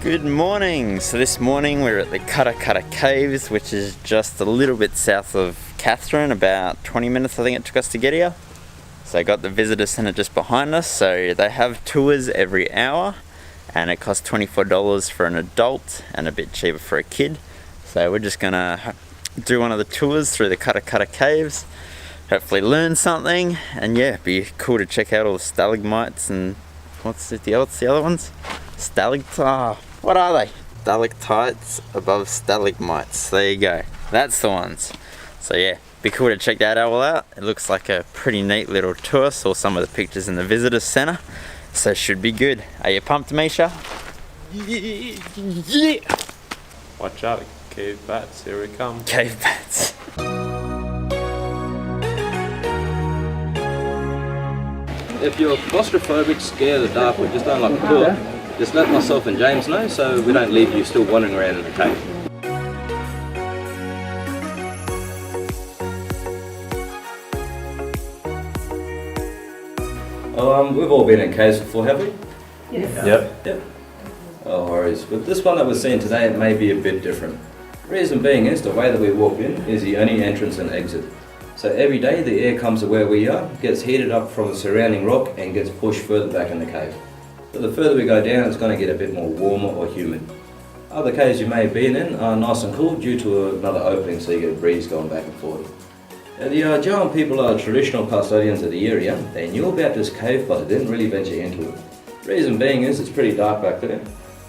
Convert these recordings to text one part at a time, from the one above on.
Good morning! So this morning we're at the Kutta Kutta Caves, which is just a little bit south of Katherine, about 20 minutes I think it took us to get here. So I got the visitor centre just behind us, so they have tours every hour and it costs $24 for an adult and a bit cheaper for a kid. So we're just gonna do one of the tours through the Kutta Kutta Caves, hopefully learn something, and yeah, it'd be cool to check out all the stalagmites and what's the other ones? What are they? Stalactites above stalagmites. There you go. That's the ones. So yeah, be cool to check that all out. It looks like a pretty neat little tour. Saw some of the pictures in the visitor centre. So should be good. Are you pumped, Misha? Yeah! Watch out, cave bats, here we come. Cave bats. If you're claustrophobic, scared of the dark, or just don't like the tour, just let myself and James know so we don't leave you still wandering around in the cave. We've all been in caves before, have we? Yes. Yep. No worries. With this one that we're seeing today, it may be a bit different. Reason being is the way that we walk in is the only entrance and exit. So every day the air comes to where we are, gets heated up from the surrounding rock and gets pushed further back in the cave. So the further we go down, it's going to get a bit more warmer or humid. Other caves you may have been in are nice and cool due to another opening, so you get a breeze going back and forth. Now, the Jawan people are traditional custodians of the area. They knew about this cave, but they didn't really venture into it. Reason being is it's pretty dark back there.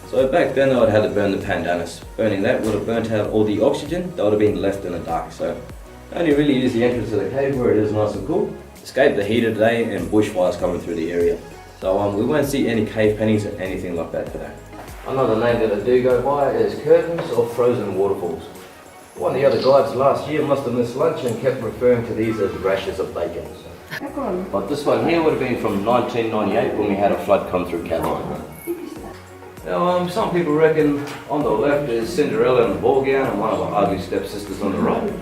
So back then they would have had to burn the pandanus. Burning that would have burnt out all the oxygen that would have been left in the dark. So only really use the entrance of the cave where it is nice and cool. Escape the heat of the day and bushfires coming through the area. So we won't see any cave paintings or anything like that today. Another name that I do go by is curtains or frozen waterfalls. One of the other guides last year must have missed lunch and kept referring to these as rashers of bacon. But this one here would have been from 1998 when we had a flood come through Katherine. Now some people reckon on the left is Cinderella in a ball gown and one of her ugly stepsisters on the right.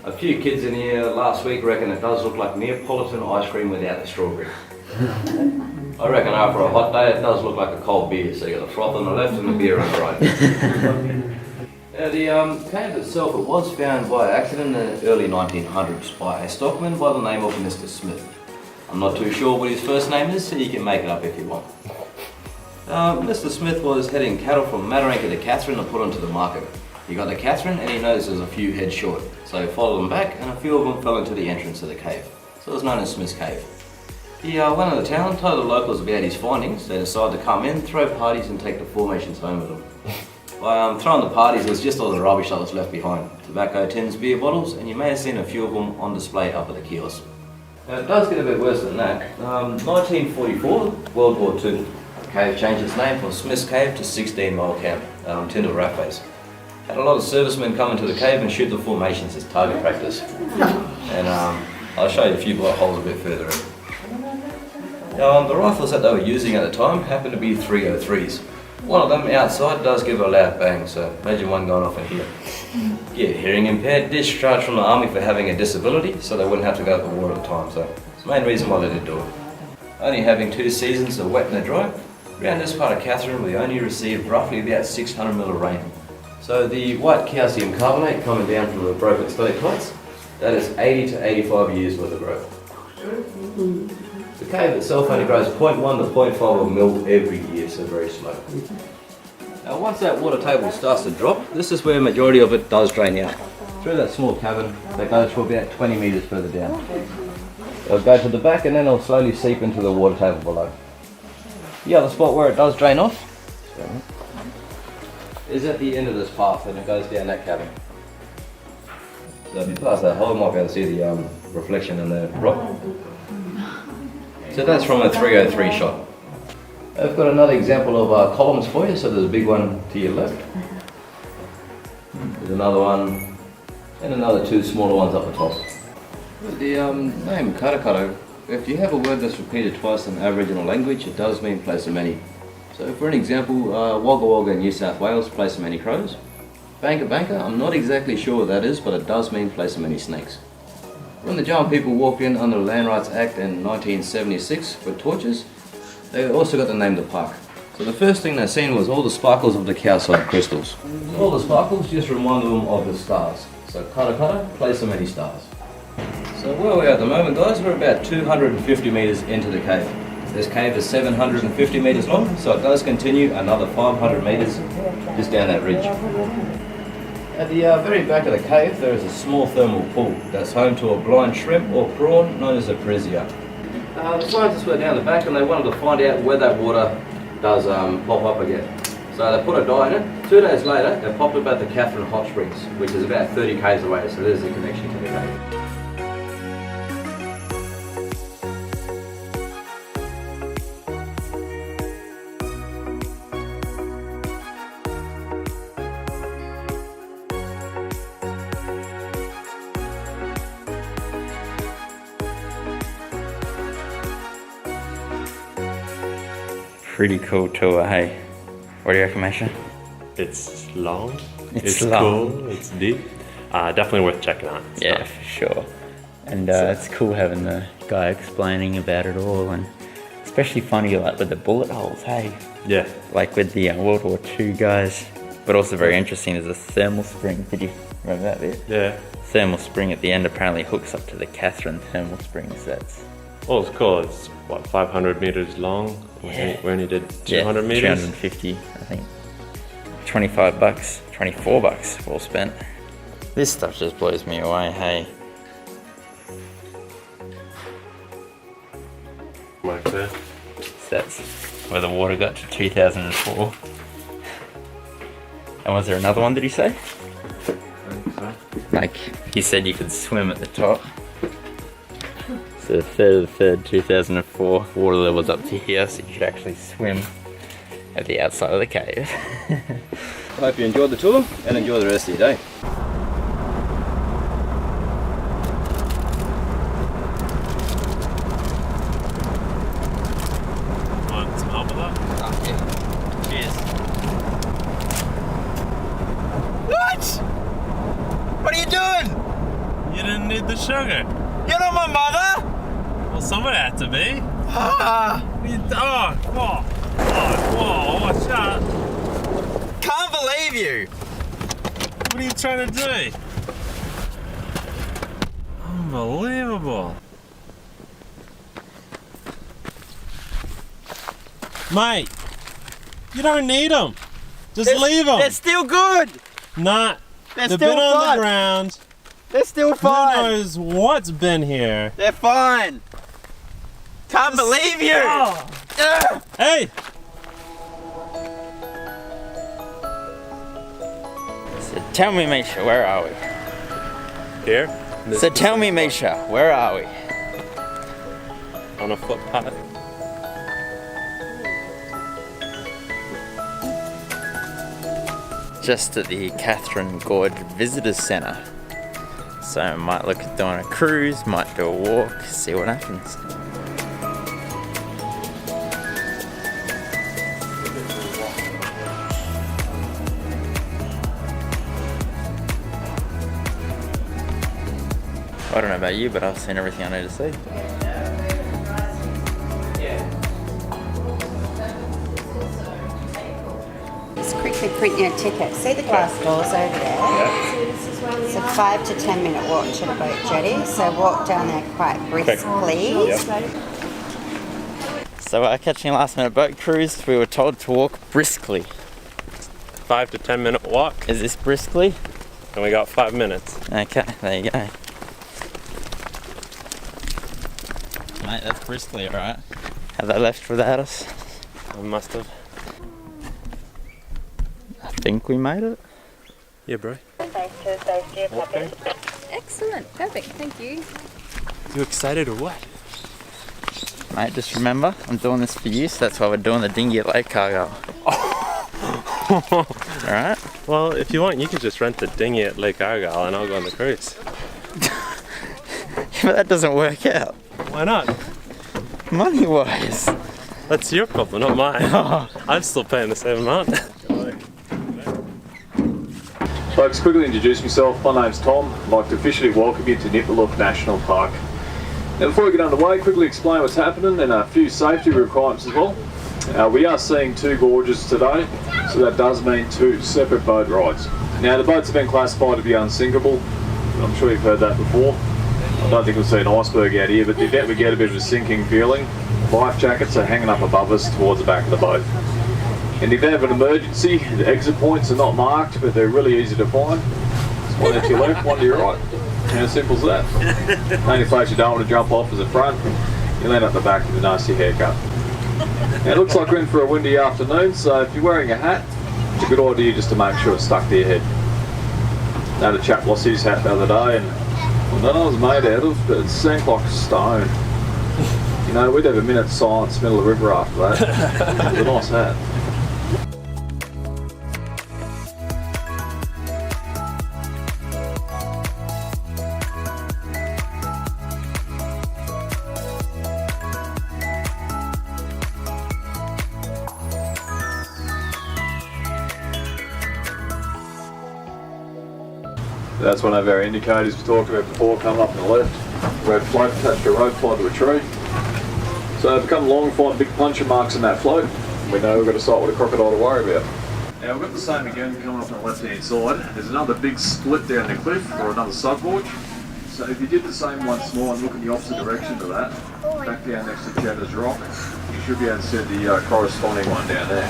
A few kids in here last week reckon it does look like Neapolitan ice cream without the strawberry. I reckon after a hot day it does look like a cold beer, so you got the froth on the left and the beer on the right. Now the cave itself, it was found by accident in the early 1900s by a stockman by the name of Mr. Smith. I'm not too sure what his first name is, so you can make it up if you want. Mr. Smith was heading cattle from Mataranka to Katherine to put onto the market. He got to Katherine and he noticed there was a few heads short, so he followed them back and a few of them fell into the entrance of the cave. So it was known as Smith's Cave. He went into town, told the locals about his findings. They decided to come in, throw parties and take the formations home with them. By throwing the parties, it was just all the rubbish that was left behind. Tobacco tins, beer bottles, and you may have seen a few of them on display up at the kiosk. Now it does get a bit worse than that. 1944, World War II. The cave changed its name from Smith's Cave to 16 Mile Camp, Tyndall Rathbase. Had a lot of servicemen come into the cave and shoot the formations as target practice. And I'll show you a few bullet holes a bit further in. Now, the rifles that they were using at the time happened to be 303s. One of them outside does give a loud bang, so imagine one going off in here. Yeah, hearing impaired, discharged from the army for having a disability, so they wouldn't have to go to the war at the time, so it's the main reason why they did do it. Only having 2 seasons, the wet and the dry, around this part of Katherine we only received roughly about 600 mil of rain. So the white calcium carbonate coming down from the broken stalactites, that is 80 to 85 years worth of growth. The cave itself only grows 0.1 to 0.5 mil every year, so very slow. Now once that water table starts to drop, this is where a majority of it does drain out. Through that small cavern that goes for about 20 metres further down. It'll go to the back and then it'll slowly seep into the water table below. The other spot where it does drain off is at the end of this path and it goes down that cavern. So if you pass that hole, you might be able to see the reflection in the rock. So that's from a 303 shot. I've got another example of columns for you, so there's a big one to your left. There's another one, and another 2 smaller ones up the top. The name Kutta Kutta, if you have a word that's repeated twice in Aboriginal language, it does mean place of many. So for an example, Wagga Wagga in New South Wales, place of many crows. Banka Banka, I'm not exactly sure what that is, but it does mean place of many snakes. When the Jawan people walked in under the Land Rights Act in 1976 with torches, they also got to name the park. So the first thing they seen was all the sparkles of the calcite crystals. All the sparkles just remind them of the stars. So kara, play some many stars. So where we are at the moment, guys, we're about 250 metres into the cave. This cave is 750 metres long, so it does continue another 500 metres just down that ridge. At the very back of the cave, there is a small thermal pool that's home to a blind shrimp or prawn known as a Parisia. The scientists were down the back and they wanted to find out where that water does pop up again. So they put a dye in it. 2 days later, they popped up at the Katherine Hot Springs, which is about 30 k's away, so there's the connection to the cave. Pretty cool tour, hey? What do you reckon, Misha? It's long. It's cool. long. It's deep. Definitely worth checking out. It's Yeah, nice. for sure. And it's cool having the guy explaining about it all, and especially funny like with the bullet holes, hey? Yeah. Like with the World War II guys. But also very interesting, there's a thermal spring. Did you remember that bit? Yeah. Thermal spring at the end apparently hooks up to the Katherine thermal springs. That's Well, it's cool. It's what, 500 meters long. Yeah. We only did 200 meters. 350, I think. $25, $24 well spent. This stuff just blows me away, hey? Like that. That's where the water got to 2004. And was there another one, did he say? Like, he said you could swim at the top. So the 3rd of the 3rd, 2004, water level's up to here, so you could actually swim at the outside of the cave. I hope you enjoyed the tour and enjoy the rest of your day. Want some help with that? Cheers. What? What are you doing? You didn't need the sugar. You're not my mother! Well, someone had to be. Ah, Whoa, watch out. can't believe you! What are you trying to do? Unbelievable. Mate, you don't need them. Just leave them. They're still good! Nah, They're they've still been on fine. the ground. They're still Who fine! knows what's been here? They're fine! Can't believe you! Oh. Ugh. Hey! So tell me, Misha, where are we? Here? So tell me, Misha, where are we? On a footpath. Just at the Katherine Gorge Visitors Centre. So I might look at doing a cruise, might do a walk, see what happens. I don't know about you, but I've seen everything I need to see. Just quickly print your ticket. See the glass doors over there? It's a 5 to 10 minute walk to the boat jetty, so walk down there quite briskly. So we're catching a last minute boat cruise. We were told to walk briskly. 5 to 10 minute walk, Is this briskly? and we got 5 minutes. Okay, there you go. Mate, that's briskly, alright. Have they left without us? I must have. I think we made it. Yeah, bro. Excellent, perfect, thank you. You excited or what? Mate, just remember, I'm doing this for you, so that's why we're doing the dinghy at Lake Cargo. Alright? Well, if you want, you could just rent the dinghy at Lake Argyle and I'll go on the cruise. But that doesn't work out. Why not? Money-wise. That's your problem, not mine. I'm still paying the same amount. Folks, quickly introduce myself. My name's Tom. I'd like to officially welcome you to Nipaluk National Park. Now, before we get underway, quickly explain what's happening and a few safety requirements as well. We are seeing 2 gorges today, so that does mean 2 separate boat rides. Now the boats have been classified to be unsinkable. I'm sure you've heard that before. I don't think we'll see an iceberg out here, but the event we get a bit of a sinking feeling. Life jackets are hanging up above us towards the back of the boat. In the event of an emergency, the exit points are not marked, but they're really easy to find. It's one to your left, one to your right. How simple is that? The only place you don't want to jump off is the front. You'll end up the back with a nasty haircut. Now it looks like we're in for a windy afternoon, so if you're wearing a hat, it's a good idea just to make sure it's stuck to your head. I had a chap lost his hat the other day, and I don't know what it was made out of, but it sank like stone. You know, we'd have a minute's silence middle of the river after that. It was a nice hat. That's one of our indicators we talked about before, come up on the left. Red float attached to a rope tied to a tree. So they've become long, fine, big puncture marks in that float. We know we've got a sight with a crocodile to worry about. Now we've got the same again coming up on the left hand side. There's another big split down the cliff, or another sub-gorge. So if you did the same once more and look in the opposite direction to that, back down next to Cheddar's Rock, you should be able to see the corresponding one down there.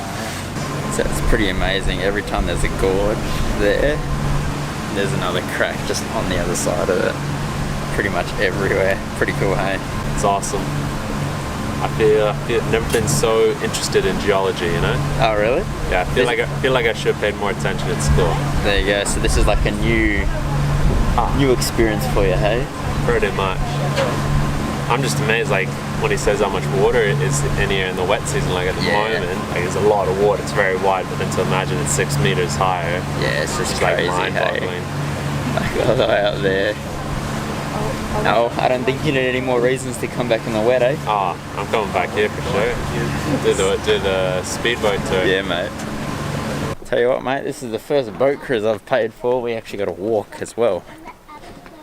So it's pretty amazing. Every time there's a gorge there, there's another crack just on the other side of it. Pretty much everywhere. Pretty cool, hey? It's awesome. I feel I've never been so interested in geology, you know? Oh, really? Yeah, I feel like I should have paid more attention at school. There you go. So this is like a new experience for you, hey? Pretty much. I'm just amazed, like, when he says how much water is in here in the wet season, like at the moment, like there's a lot of water. It's very wide, but then to imagine it's 6 meters higher. Yeah, it's just like crazy, mind-boggling. hey? Like all the way out there. No, I don't think you need any more reasons to come back in the wet, eh? Oh, I'm coming back here for sure. Do the speedboat tour. Yeah, mate. Tell you what, mate, this is the first boat cruise I've paid for. We actually got to walk as well.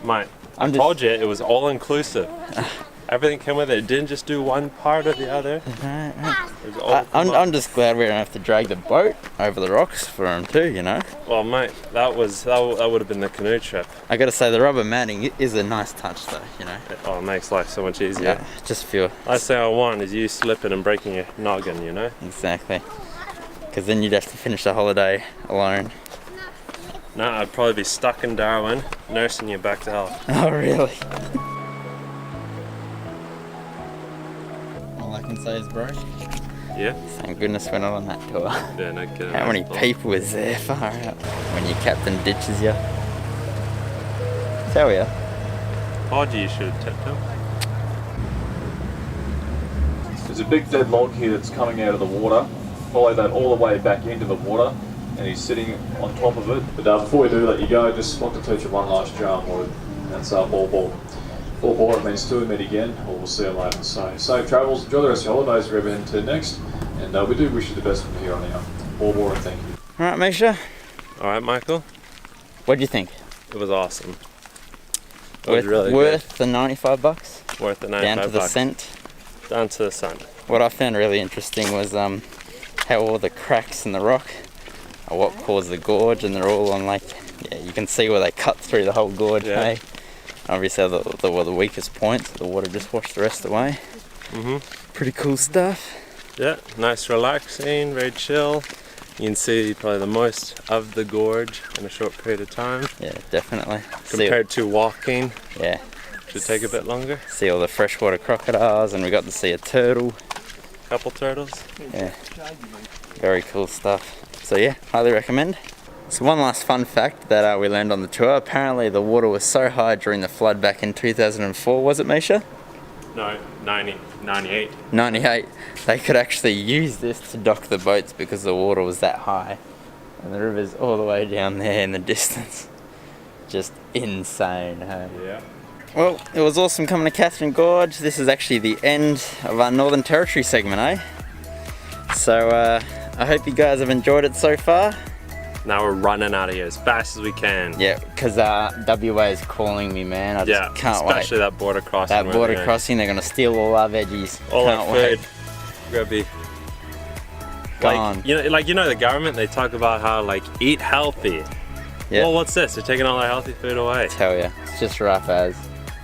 Mate, I told you it was all inclusive. Everything came with it. It didn't just do one part or the other. It was all I'm just glad we don't have to drag the boat over the rocks for them too, you know? Well, mate, that would have been the canoe trip. I gotta say, the rubber matting is a nice touch though, you know? Oh, it makes life so much easier. Yeah, just feel... Last thing I want is you slipping and breaking your noggin, you know? Exactly. Because then you'd have to finish the holiday alone. No, I'd probably be stuck in Darwin, nursing you back to health. Oh, really? All I can say is, bro, Yeah? thank goodness we're not on that tour. Yeah, no kidding. How many people is there? Far out. When your captain ditches you. Tell ya. Told you should have tipped him. There's a big dead log here that's coming out of the water. Follow that all the way back into the water, and he's sitting on top of it. But before we do let you go, just want to teach you one last charm word. That's ball ball. Ball ball, it means to meet again, or we'll see you later. So safe travels, enjoy the rest of your holidays, wherever you're heading to next. And we do wish you the best from here on out. Ball ball, and thank you. Alright, Misha. Alright, Michael. What do you think? It was awesome. It was really worth the $95? good. Worth the 95 Down to the bucks. cent. Down to the cent. What I found really interesting was how all the cracks in the rock are what caused the gorge, and they're all on, like, yeah, you can see where they cut through the whole gorge, Yeah. hey? Obviously the were the weakest points, the water just washed the rest away. Pretty cool stuff. Yeah, nice relaxing, very chill. You can see probably the most of the gorge in a short period of time. Yeah, definitely. Compared to walking, Yeah, should take a bit longer. see all the freshwater crocodiles, and we got to see a turtle. Couple turtles. Yeah, very cool stuff. So yeah, highly recommend. So one last fun fact that we learned on the tour. Apparently the water was so high during the flood back in 2004, was it, Misha? No, 98. 98. They could actually use this to dock the boats because the water was that high. And the river's all the way down there in the distance. Just insane, hey? Yeah. Well, it was awesome coming to Katherine Gorge. This is actually the end of our Northern Territory segment, eh? So I hope you guys have enjoyed it so far. Now we're running out of here as fast as we can. Yeah, because WA is calling me, man. I just can't wait. Especially that border crossing. That border crossing, they're going to steal all our veggies. All Can't our wait. food. We're gonna be Gone. Like you know the government, they talk about how like eat healthy. Yeah. Well, what's this? They're taking all our healthy food away. Tell ya, it's just rough as.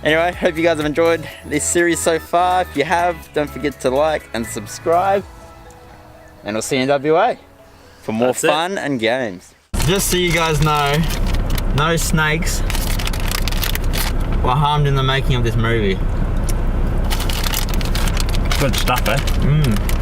Anyway, hope you guys have enjoyed this series so far. If you have, don't forget to like and subscribe. And we'll see you in WA for more That's it. fun and games. Just so you guys know, no snakes were harmed in the making of this movie. Good stuff, eh? Mmm.